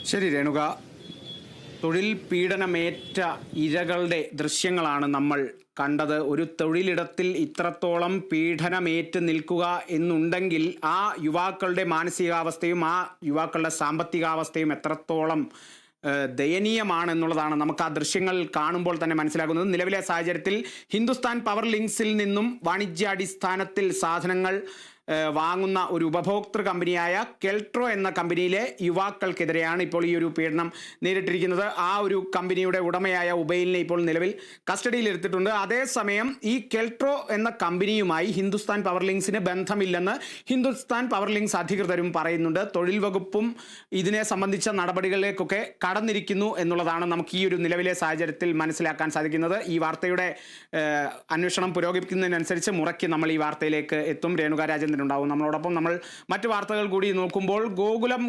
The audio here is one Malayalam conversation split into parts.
ശരി രേണുക, തൊഴിൽ പീഡനമേറ്റ ഇരകളുടെ ദൃശ്യങ്ങളാണ് നമ്മൾ കണ്ടത്. ഒരു തൊഴിലിടത്തിൽ ഇത്രത്തോളം പീഡനമേറ്റ് നിൽക്കുക എന്നുണ്ടെങ്കിൽ ആ യുവാക്കളുടെ മാനസികാവസ്ഥയും ആ യുവാക്കളുടെ സാമ്പത്തികാവസ്ഥയും എത്രത്തോളം ദയനീയമാണെന്നുള്ളതാണ് നമുക്ക് ആ ദൃശ്യങ്ങൾ കാണുമ്പോൾ തന്നെ മനസ്സിലാകുന്നത്. നിലവിലെ സാഹചര്യത്തിൽ ഹിന്ദുസ്ഥാൻ പവർ ലിങ്ക്സിൽ നിന്നും വാണിജ്യാടിസ്ഥാനത്തിൽ സാധനങ്ങൾ വാങ്ങുന്ന ഒരു ഉപഭോക്തൃ കമ്പനിയായ കെൽട്രോ എന്ന കമ്പനിയിലെ യുവാക്കൾക്കെതിരെയാണ് ഇപ്പോൾ ഈ ഒരു പീഡനം നേരിട്ടിരിക്കുന്നത്. ആ ഒരു കമ്പനിയുടെ ഉടമയായ ഉബൈലിനെ ഇപ്പോൾ നിലവിൽ കസ്റ്റഡിയിൽ എടുത്തിട്ടുണ്ട്. അതേസമയം ഈ കെൽട്രോ എന്ന കമ്പനിയുമായി ഹിന്ദുസ്ഥാൻ പവർ ലിങ്ക്സിന് ബന്ധമില്ലെന്ന് ഹിന്ദുസ്ഥാൻ പവർ ലിങ്ക്സ് അധികൃതരും പറയുന്നുണ്ട്. തൊഴിൽ വകുപ്പും ഇതിനെ സംബന്ധിച്ച നടപടികളിലേക്കൊക്കെ കടന്നിരിക്കുന്നു എന്നുള്ളതാണ് നമുക്ക് ഈ ഒരു നിലവിലെ സാഹചര്യത്തിൽ മനസ്സിലാക്കാൻ സാധിക്കുന്നത്. ഈ വാർത്തയുടെ അന്വേഷണം പുരോഗമിക്കുന്നതിനനുസരിച്ച് മുറയ്ക്ക് നമ്മൾ ഈ വാർത്തയിലേക്ക് എത്തും. രേണുക രാജേന്ദ്രൻ ഉണ്ടാവും നമ്മളോടൊപ്പം. നമ്മൾ മറ്റു വാർത്തകൾ കൂടി നോക്കുമ്പോൾ ഗോകുലം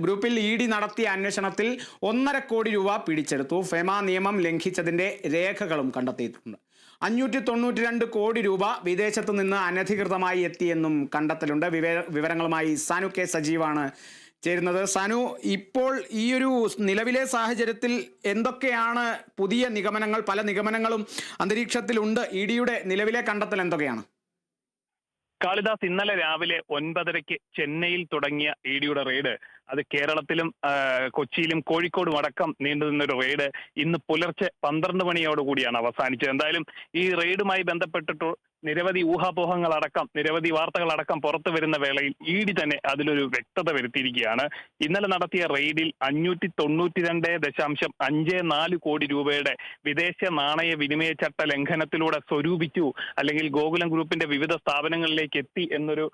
ഗ്രൂപ്പിൽ ഇ ഡി നടത്തിയ അന്വേഷണത്തിൽ 1.5 കോടി രൂപ പിടിച്ചെടുത്തു. ഫെമ നിയമം ലംഘിച്ചതിന്റെ രേഖകളും കണ്ടെത്തിയിട്ടുണ്ട്. 592 കോടി രൂപ വിദേശത്ത് നിന്ന് അനധികൃതമായി എത്തിയെന്നും കണ്ടെത്തലുണ്ട്. വിവരങ്ങളുമായി സാനു കെ സജീവാണ് ചേരുന്നത്. സാനു, ഇപ്പോൾ ഈ ഒരു നിലവിലെ സാഹചര്യത്തിൽ എന്തൊക്കെയാണ് പുതിയ നിഗമനങ്ങൾ? പല നിഗമനങ്ങളും അന്തരീക്ഷത്തിലുണ്ട്. ഇ ഡിയുടെ നിലവിലെ കണ്ടെത്തൽ എന്തൊക്കെയാണ്? കാളിദാസ്, ഇന്നലെ രാവിലെ 9:30 ചെന്നൈയിൽ തുടങ്ങിയ ഇ ഡിയുടെ റെയ്ഡ് അത് കേരളത്തിലും കൊച്ചിയിലും കോഴിക്കോടും അടക്കം നീണ്ടുനിന്നൊരു റെയ്ഡ് ഇന്ന് പുലർച്ചെ 12 മണിയോടുകൂടിയാണ് അവസാനിച്ചത്. എന്തായാലും ഈ റെയ്ഡുമായി ബന്ധപ്പെട്ടിട്ട് നിരവധി ഊഹാപോഹങ്ങളടക്കം നിരവധി വാർത്തകളടക്കം പുറത്തു വരുന്ന വേളയിൽ ഇ ഡി തന്നെ അതിലൊരു വ്യക്തത വരുത്തിയിരിക്കുകയാണ്. ഇന്നലെ നടത്തിയ റെയ്ഡിൽ 592.54 കോടി രൂപയുടെ വിദേശ നാണയ വിനിമയ ചട്ട ലംഘനത്തിലൂടെ സ്വരൂപിച്ചു, അല്ലെങ്കിൽ ഗോകുലം ഗ്രൂപ്പിന്റെ വിവിധ സ്ഥാപനങ്ങളിലേക്ക് എത്തി എന്നൊരു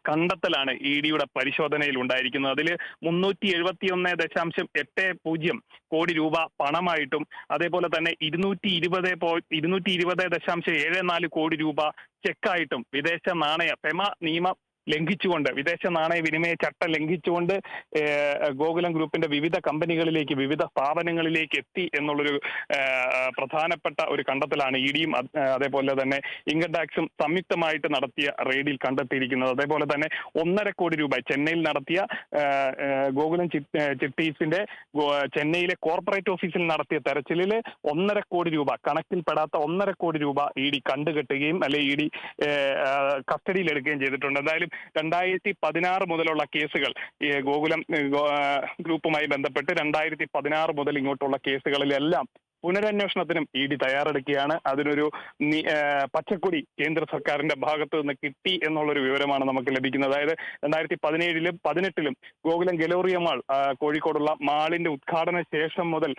കണ്ടെത്തലാണ് ഇ ഡിയുടെ പരിശോധനയിൽ ഉണ്ടായിരിക്കുന്നത്. അതിൽ 371.80 കോടി രൂപ പണമായിട്ടും അതേപോലെ തന്നെ 220.74 കോടി രൂപ ചെക്കായിട്ടും വിദേശ നാണയ ഫെമ നിയമം ലംഘിച്ചുകൊണ്ട്, വിദേശ നാണയ വിനിമയ ചട്ടം ലംഘിച്ചുകൊണ്ട് ഗോകുലം ഗ്രൂപ്പിന്റെ വിവിധ കമ്പനികളിലേക്ക്, വിവിധ സ്ഥാപനങ്ങളിലേക്ക് എത്തി എന്നുള്ളൊരു പ്രധാനപ്പെട്ട ഒരു കണ്ടെത്തലാണ് ഇ ഡിയും അതേപോലെ തന്നെ ഇൻകം ടാക്സും സംയുക്തമായിട്ട് നടത്തിയ റെയ്ഡിൽ കണ്ടെത്തിയിരിക്കുന്നത്. അതേപോലെ തന്നെ 1.5 കോടി രൂപ ചെന്നൈയിൽ നടത്തിയ ഗോകുലം ചിട്ടീസിന്റെ ചെന്നൈയിലെ കോർപ്പറേറ്റ് ഓഫീസിൽ നടത്തിയ തെരച്ചിലിൽ 1.5 കോടി രൂപ, കണക്കിൽപ്പെടാത്ത 1.5 കോടി രൂപ ഇ ഡി കണ്ടുകെട്ടുകയും അല്ലെങ്കിൽ ഇ ഡി കസ്റ്റഡിയിലെടുക്കുകയും ചെയ്തിട്ടുണ്ട്. എന്തായാലും 2016 മുതലുള്ള കേസുകൾ, ഈ ഗോകുലം ഗ്രൂപ്പുമായി ബന്ധപ്പെട്ട് 2016 മുതൽ ഇങ്ങോട്ടുള്ള കേസുകളിലെല്ലാം പുനരന്വേഷണത്തിനും ഇ ഡി തയ്യാറെടുക്കുകയാണ്. അതിനൊരു പച്ചക്കൊടി കേന്ദ്ര സർക്കാരിന്റെ ഭാഗത്ത് നിന്ന് കിട്ടി എന്നുള്ളൊരു വിവരമാണ് നമുക്ക് ലഭിക്കുന്നത്. അതായത് 2017-ലും 2018-ലും ഗോകുലം ഗലോറിയ മാൾ, കോഴിക്കോടുള്ള മാളിന്റെ ഉദ്ഘാടന ശേഷം മുതൽ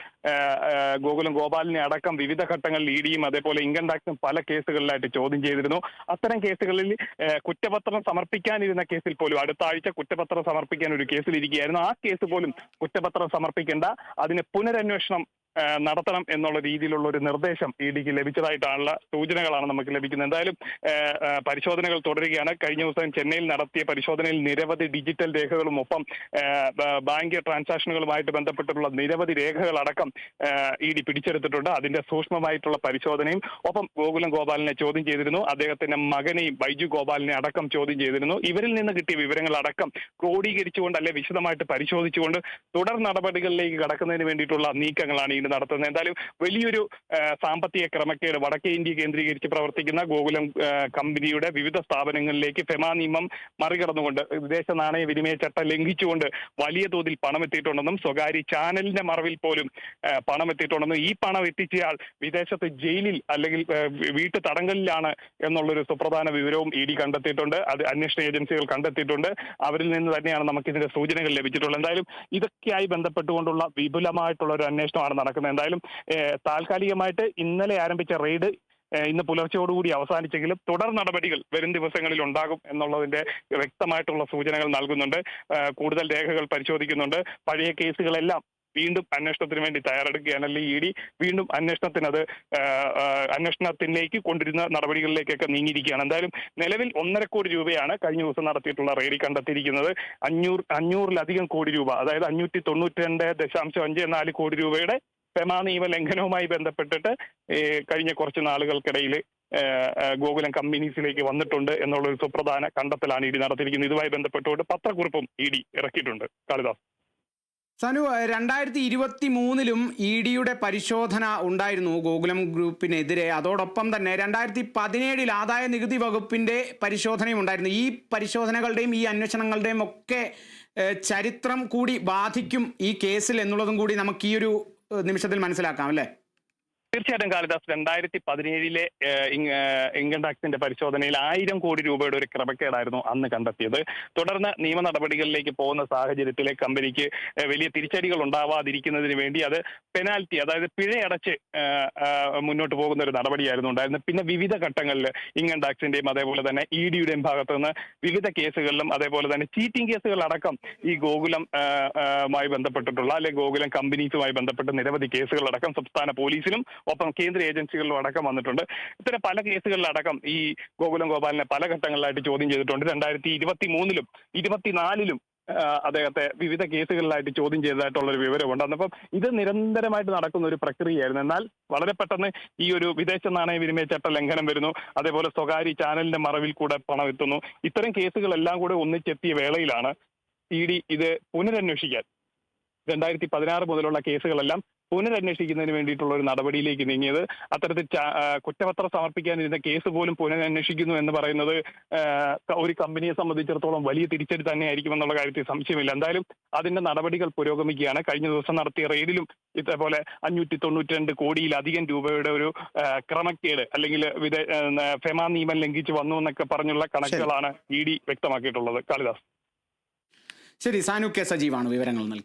ഗോകുലം ഗോപാലിനെ അടക്കം വിവിധ ഘട്ടങ്ങളിൽ ഇ ഡിയും അതേപോലെ ഇൻകം ടാക്സും പല കേസുകളിലായിട്ട് ചോദ്യം ചെയ്തിരുന്നു. അത്തരം കേസുകളിൽ കുറ്റപത്രം സമർപ്പിക്കാനിരുന്ന കേസിൽ പോലും അടുത്ത ആഴ്ച കുറ്റപത്രം സമർപ്പിക്കാൻ ഒരു കേസിലിരിക്കുകയായിരുന്നു. ആ കേസ് പോലും കുറ്റപത്രം സമർപ്പിക്കേണ്ട, അതിന് പുനരന്വേഷണം നടത്തണം എന്നുള്ള രീതിയിലുള്ള ഒരു നിർദ്ദേശം ഇ ഡിക്ക് ലഭിച്ചതായിട്ടുള്ള സൂചനകളാണ് നമുക്ക് ലഭിക്കുന്നത്. എന്തായാലും പരിശോധനകൾ തുടരുകയാണ്. കഴിഞ്ഞ ദിവസം ചെന്നൈയിൽ നടത്തിയ പരിശോധനയിൽ നിരവധി ഡിജിറ്റൽ രേഖകളും ഒപ്പം ബാങ്ക് ട്രാൻസാക്ഷനുകളുമായിട്ട് ബന്ധപ്പെട്ടിട്ടുള്ള നിരവധി രേഖകളടക്കം ഇ ഡി പിടിച്ചെടുത്തിട്ടുണ്ട്. അതിന്റെ സൂക്ഷ്മമായിട്ടുള്ള പരിശോധനയും ഒപ്പം ഗോകുലം ഗോപാലിനെ ചോദ്യം ചെയ്തിരുന്നു. അദ്ദേഹത്തിന്റെ മകനെയും ബൈജു ഗോപാലിനെ അടക്കം ചോദ്യം ചെയ്തിരുന്നു. ഇവരിൽ നിന്ന് കിട്ടിയ വിവരങ്ങളടക്കം ക്രോഡീകരിച്ചുകൊണ്ട് അല്ലെ വിശദമായിട്ട് പരിശോധിച്ചുകൊണ്ട് തുടർ നടപടികളിലേക്ക് കടക്കുന്നതിന് വേണ്ടിയിട്ടുള്ള നീക്കങ്ങളാണ് ഈ നടത്തുന്നത്. എന്തായാലും വലിയൊരു സാമ്പത്തിക ക്രമക്കേട് വടക്കേ ഇന്ത്യ കേന്ദ്രീകരിച്ച് പ്രവർത്തിക്കുന്ന ഗോകുലം കമ്പനിയുടെ വിവിധ സ്ഥാപനങ്ങളിലേക്ക് ഫെമ നിയമം മറികടന്നുകൊണ്ട്, വിദേശ നാണയ വിനിമയ ചട്ടം ലംഘിച്ചുകൊണ്ട് വലിയ തോതിൽ പണം എത്തിയിട്ടുണ്ടെന്നും സ്വകാര്യ ചാനലിന്റെ മറവിൽ പോലും പണം എത്തിയിട്ടുണ്ടെന്നും ഈ പണം എത്തിച്ചയാൾ വിദേശത്ത് ജയിലിൽ അല്ലെങ്കിൽ വീട്ടു തടങ്കലിലാണ് എന്നുള്ളൊരു സുപ്രധാന വിവരവും ഇ ഡി കണ്ടെത്തിയിട്ടുണ്ട്. അത് അന്വേഷണ ഏജൻസികൾ കണ്ടെത്തിയിട്ടുണ്ട്. അവരിൽ നിന്ന് തന്നെയാണ് നമുക്ക് ഇതിന്റെ സൂചനകൾ ലഭിച്ചിട്ടുള്ളത്. എന്തായാലും ഇതൊക്കെയായി ബന്ധപ്പെട്ടുകൊണ്ടുള്ള വിപുലമായിട്ടുള്ള ഒരു അന്വേഷണമാണ് നടക്കുന്നത്. എന്തായാലും താൽക്കാലികമായിട്ട് ഇന്നലെ ആരംഭിച്ച റെയ്ഡ് ഇന്ന് പുലർച്ചയോടുകൂടി അവസാനിച്ചെങ്കിലും തുടർ നടപടികൾ വരും ദിവസങ്ങളിൽ ഉണ്ടാകും എന്നുള്ളതിന്റെ വ്യക്തമായിട്ടുള്ള സൂചനകൾ നൽകുന്നുണ്ട്. കൂടുതൽ രേഖകൾ പരിശോധിക്കുന്നുണ്ട്. പഴയ കേസുകളെല്ലാം വീണ്ടും അന്വേഷണത്തിന് വേണ്ടി തയ്യാറെടുക്കുകയാണ്. അല്ലെങ്കിൽ ഇ ഡി വീണ്ടും അന്വേഷണത്തിലേക്ക് കൊണ്ടിരുന്ന നടപടികളിലേക്കൊക്കെ നീങ്ങിയിരിക്കുകയാണ്. എന്തായാലും നിലവിൽ 1.5 കോടി രൂപയാണ് കഴിഞ്ഞ ദിവസം നടത്തിയിട്ടുള്ള റെയ്ഡിൽ കണ്ടെത്തിയിരിക്കുന്നത്. 500-ലധികം കോടി രൂപ, അതായത് 592.54 കോടി രൂപയുടെ ഫെമ നിയമ ലംഘനവുമായി ബന്ധപ്പെട്ടിട്ട് കഴിഞ്ഞ കുറച്ച് നാളുകൾക്കിടയിൽ ഗോകുലം കമ്പനീസിലേക്ക് വന്നിട്ടുണ്ട് എന്നുള്ളൊരു സുപ്രധാന കണ്ടെത്തലാണ് ഇ ഡി നടത്തിയിരിക്കുന്നത്. ഇതുമായി ബന്ധപ്പെട്ടുകൊണ്ട് പത്രക്കുറിപ്പും ഇ ഡി ഇറക്കിയിട്ടുണ്ട്. കാളിദാസ്. സനു, 2023-ലും ED-യുടെ പരിശോധന ഉണ്ടായിരുന്നു ഗോകുലം ഗ്രൂപ്പിനെതിരെ. അതോടൊപ്പം തന്നെ 2017-ൽ ആദായ നികുതി വകുപ്പിന്റെ പരിശോധനയും ഉണ്ടായിരുന്നു. ഈ പരിശോധനകളുടെയും ഈ അന്വേഷണങ്ങളുടെയും ഒക്കെ ചരിത്രം കൂടി ബാധിക്കും ഈ കേസിൽ എന്നുള്ളതും കൂടി നമുക്ക് ഈ ഒരു നിമിഷത്തിൽ മനസ്സിലാക്കാം, അല്ലേ? തീർച്ചയായിട്ടും കാളിദാസ്, 2017-ലെ ഇൻകം ടാക്സിന്റെ പരിശോധനയിൽ 1000 കോടി രൂപയുടെ ഒരു ക്രമക്കേടായിരുന്നു അന്ന് കണ്ടെത്തിയത്. തുടർന്ന് നിയമ നടപടികളിലേക്ക് പോകുന്ന സാഹചര്യത്തിലെ കമ്പനിക്ക് വലിയ തിരിച്ചടികൾ ഉണ്ടാവാതിരിക്കുന്നതിന് വേണ്ടി അത് പെനാൽറ്റി, അതായത് പിഴയടച്ച് മുന്നോട്ട് പോകുന്ന ഒരു നടപടിയായിരുന്നു ഉണ്ടായിരുന്നത്. പിന്നെ വിവിധ ഘട്ടങ്ങളിൽ ഇൻകം ടാക്സിന്റെയും അതേപോലെ തന്നെ ED-യുടെയും ഭാഗത്തു നിന്ന് വിവിധ കേസുകളിലും അതേപോലെ തന്നെ ചീറ്റിംഗ് കേസുകളടക്കം ഈ ഗോകുലമായി ബന്ധപ്പെട്ടിട്ടുള്ള അല്ലെങ്കിൽ ഗോകുലം കമ്പനീസുമായി ബന്ധപ്പെട്ട നിരവധി കേസുകളടക്കം സംസ്ഥാന പോലീസിലും ഒപ്പം കേന്ദ്ര ഏജൻസികളിലും അടക്കം വന്നിട്ടുണ്ട്. ഇത്തരം പല കേസുകളിലടക്കം ഈ ഗോകുലം ഗോപാലിനെ പല ഘട്ടങ്ങളിലായിട്ട് ചോദ്യം ചെയ്തിട്ടുണ്ട്. 2023-ലും 2024-ലും അദ്ദേഹത്തെ വിവിധ കേസുകളിലായിട്ട് ചോദ്യം ചെയ്തതായിട്ടുള്ള ഒരു വിവരമുണ്ട്. അന്നപ്പം ഇത് നിരന്തരമായിട്ട് നടക്കുന്ന ഒരു പ്രക്രിയയായിരുന്നു. എന്നാൽ വളരെ പെട്ടെന്ന് ഈ ഒരു വിദേശ നാണയ വിനിമയ ചട്ട ലംഘനം വരുന്നു, അതേപോലെ സ്വകാര്യ ചാനലിന്റെ മറവിൽ കൂടെ പണം എത്തുന്നു. ഇത്തരം കേസുകളെല്ലാം കൂടെ ഒന്നിച്ചെത്തിയ വേളയിലാണ് ED ഇത് പുനരന്വേഷിക്കാൻ 2016 മുതലുള്ള കേസുകളെല്ലാം പുനരന്വേഷിക്കുന്നതിന് വേണ്ടിയിട്ടുള്ള ഒരു നടപടിയിലേക്ക് നീങ്ങിയത്. അത്തരത്തിൽ കുറ്റപത്രം സമർപ്പിക്കാനിരുന്ന കേസ് പോലും പുനരന്വേഷിക്കുന്നു എന്ന് പറയുന്നത് ഒരു കമ്പനിയെ സംബന്ധിച്ചിടത്തോളം വലിയ തിരിച്ചടി തന്നെയായിരിക്കും എന്നുള്ള കാര്യത്തിൽ സംശയമില്ല. എന്തായാലും അതിന്റെ നടപടികൾ പുരോഗമിക്കുകയാണ്. കഴിഞ്ഞ ദിവസം നടത്തിയ റെയ്ഡിലും ഇതേപോലെ 592 കോടിയിലധികം രൂപയുടെ ഒരു ക്രമക്കേട് അല്ലെങ്കിൽ ഫെമ നിയമം ലംഘിച്ച് വന്നു എന്നൊക്കെ പറഞ്ഞുള്ള കണക്കുകളാണ് ED വ്യക്തമാക്കിയിട്ടുള്ളത്. കാളിദാസ്. ശരി, സാനു കെ സജീവാണ് വിവരങ്ങൾ നൽകിയത്.